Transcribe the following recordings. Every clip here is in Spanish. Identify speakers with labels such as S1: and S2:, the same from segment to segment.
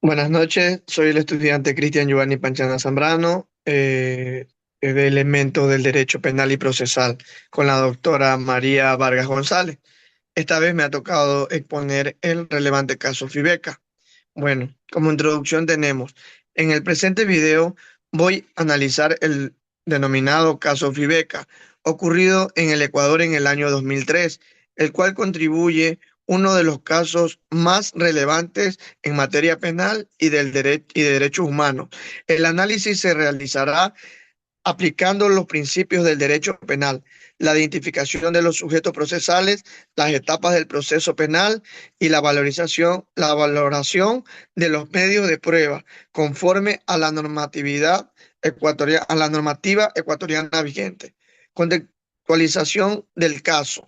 S1: Buenas noches, soy el estudiante Cristian Giovanni Panchana Zambrano, de elementos del Derecho Penal y Procesal, con la doctora María Vargas González. Esta vez me ha tocado exponer el relevante caso Fibeca. Bueno, como introducción tenemos, en el presente video voy a analizar el denominado caso Fibeca, ocurrido en el Ecuador en el año 2003, el cual contribuye uno de los casos más relevantes en materia penal y de derechos humanos. El análisis se realizará aplicando los principios del derecho penal, la identificación de los sujetos procesales, las etapas del proceso penal y la valoración de los medios de prueba, conforme a la normatividad ecuatoriana, a la normativa ecuatoriana vigente. Contextualización del caso.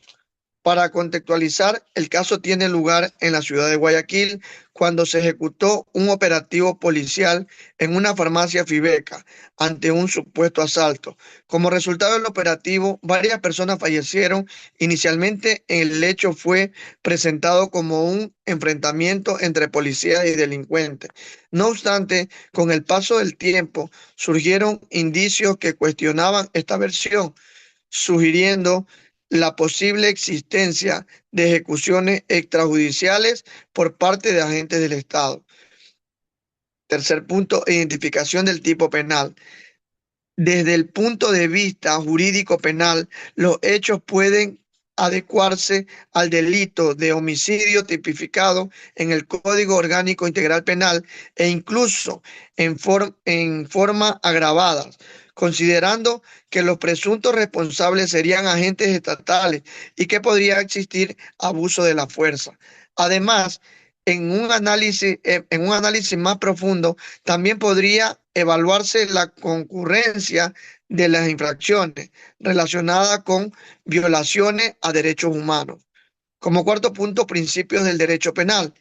S1: Para contextualizar, el caso tiene lugar en la ciudad de Guayaquil cuando se ejecutó un operativo policial en una farmacia Fibeca ante un supuesto asalto. Como resultado del operativo, varias personas fallecieron. Inicialmente, el hecho fue presentado como un enfrentamiento entre policías y delincuentes. No obstante, con el paso del tiempo, surgieron indicios que cuestionaban esta versión, sugiriendo la posible existencia de ejecuciones extrajudiciales por parte de agentes del Estado. Tercer punto, identificación del tipo penal. Desde el punto de vista jurídico penal, los hechos pueden adecuarse al delito de homicidio tipificado en el Código Orgánico Integral Penal e incluso en forma agravada, considerando que los presuntos responsables serían agentes estatales y que podría existir abuso de la fuerza. Además, en un análisis más profundo, también podría evaluarse la concurrencia de las infracciones relacionadas con violaciones a derechos humanos. Como cuarto punto, principios del derecho penal.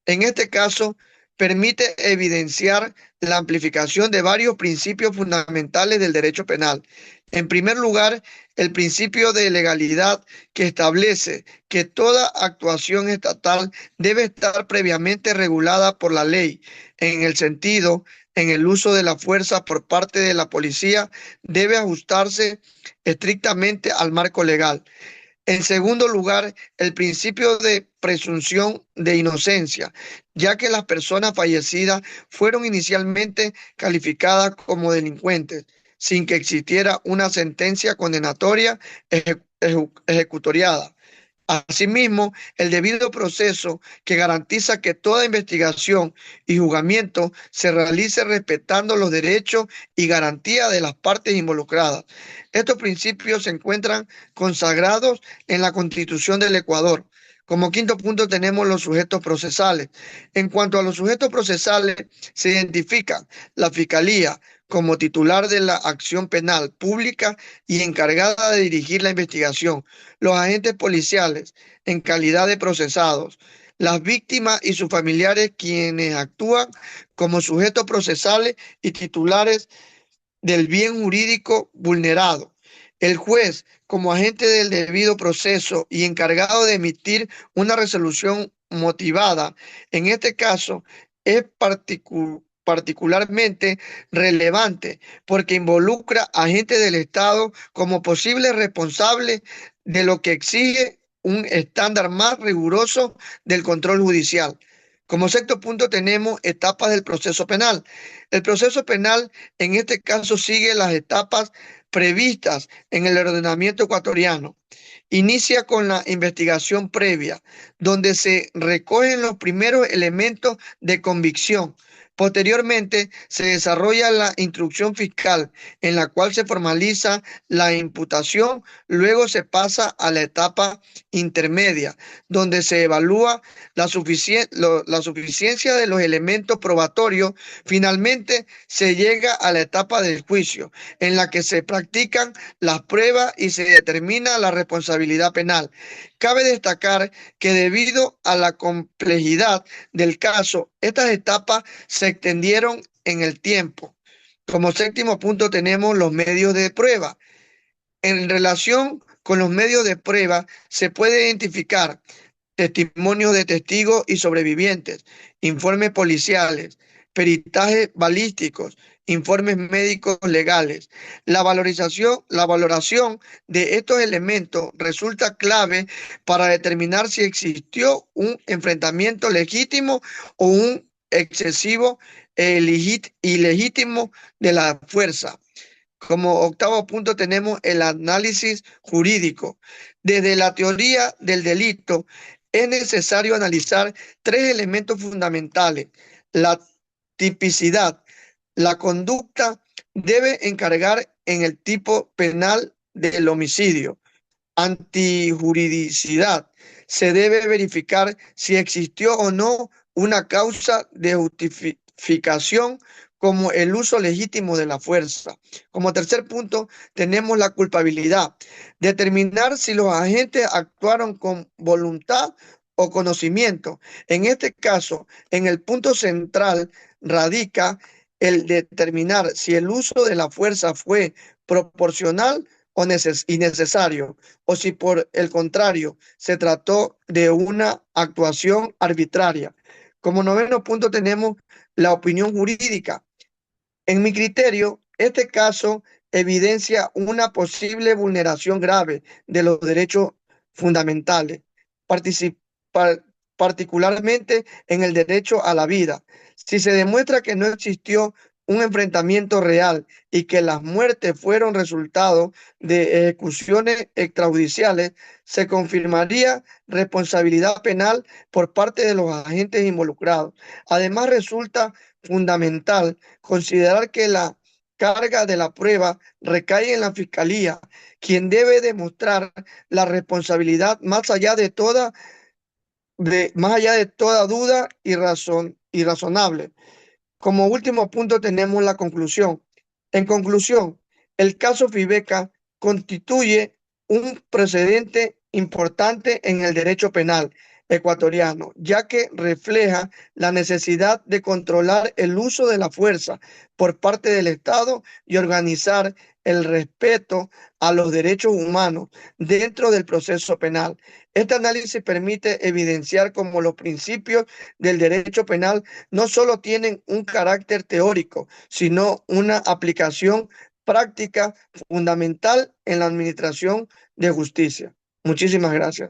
S1: En este caso, permite evidenciar la amplificación de varios principios fundamentales del derecho penal. En primer lugar, el principio de legalidad, que establece que toda actuación estatal debe estar previamente regulada por la ley, en el sentido en el uso de la fuerza por parte de la policía debe ajustarse estrictamente al marco legal. En segundo lugar, el principio de presunción de inocencia, ya que las personas fallecidas fueron inicialmente calificadas como delincuentes, sin que existiera una sentencia condenatoria ejecutoriada. Asimismo, el debido proceso que garantiza que toda investigación y juzgamiento se realice respetando los derechos y garantías de las partes involucradas. Estos principios se encuentran consagrados en la Constitución del Ecuador. Como quinto punto tenemos los sujetos procesales. En cuanto a los sujetos procesales, se identifican la Fiscalía como titular de la acción penal pública y encargada de dirigir la investigación, los agentes policiales en calidad de procesados, las víctimas y sus familiares quienes actúan como sujetos procesales y titulares del bien jurídico vulnerado. El juez, como agente del debido proceso y encargado de emitir una resolución motivada, en este caso es particularmente relevante porque involucra a agentes del Estado como posibles responsables de lo que exige un estándar más riguroso del control judicial. Como sexto punto tenemos etapas del proceso penal. El proceso penal en este caso sigue las etapas previstas en el ordenamiento ecuatoriano. Inicia con la investigación previa, donde se recogen los primeros elementos de convicción. Posteriormente, se desarrolla la instrucción fiscal, en la cual se formaliza la imputación. Luego se pasa a la etapa intermedia, donde se evalúa la suficiencia de los elementos probatorios. Finalmente, se llega a la etapa del juicio, en la que se practican las pruebas y se determina la responsabilidad penal. Cabe destacar que debido a la complejidad del caso, estas etapas se extendieron en el tiempo. Como séptimo punto tenemos los medios de prueba. En relación con los medios de prueba, se puede identificar testimonios de testigos y sobrevivientes, informes policiales, peritajes balísticos, informes médicos legales. La valoración de estos elementos resulta clave para determinar si existió un enfrentamiento legítimo o un excesivo ilegítimo de la fuerza. Como octavo punto tenemos el análisis jurídico. Desde la teoría del delito es necesario analizar tres elementos fundamentales. La tipicidad. La conducta debe encargar en el tipo penal del homicidio. Antijuridicidad. Se debe verificar si existió o no una causa de justificación como el uso legítimo de la fuerza. Como tercer punto, tenemos la culpabilidad. Determinar si los agentes actuaron con voluntad o conocimiento. En este caso, en el punto central radica el determinar si el uso de la fuerza fue proporcional o innecesario, o si por el contrario se trató de una actuación arbitraria. Como noveno punto tenemos la opinión jurídica. En mi criterio, este caso evidencia una posible vulneración grave de los derechos fundamentales, participa- particularmente en el derecho a la vida. Si se demuestra que no existió un enfrentamiento real y que las muertes fueron resultado de ejecuciones extrajudiciales, se confirmaría responsabilidad penal por parte de los agentes involucrados. Además, resulta fundamental considerar que la carga de la prueba recae en la fiscalía, quien debe demostrar la responsabilidad más allá de toda duda y razonable. Como último punto tenemos la conclusión. En conclusión, el caso Fibeca constituye un precedente importante en el derecho penal ecuatoriano, ya que refleja la necesidad de controlar el uso de la fuerza por parte del Estado y organizar el respeto a los derechos humanos dentro del proceso penal. Este análisis permite evidenciar cómo los principios del derecho penal no solo tienen un carácter teórico, sino una aplicación práctica fundamental en la administración de justicia. Muchísimas gracias.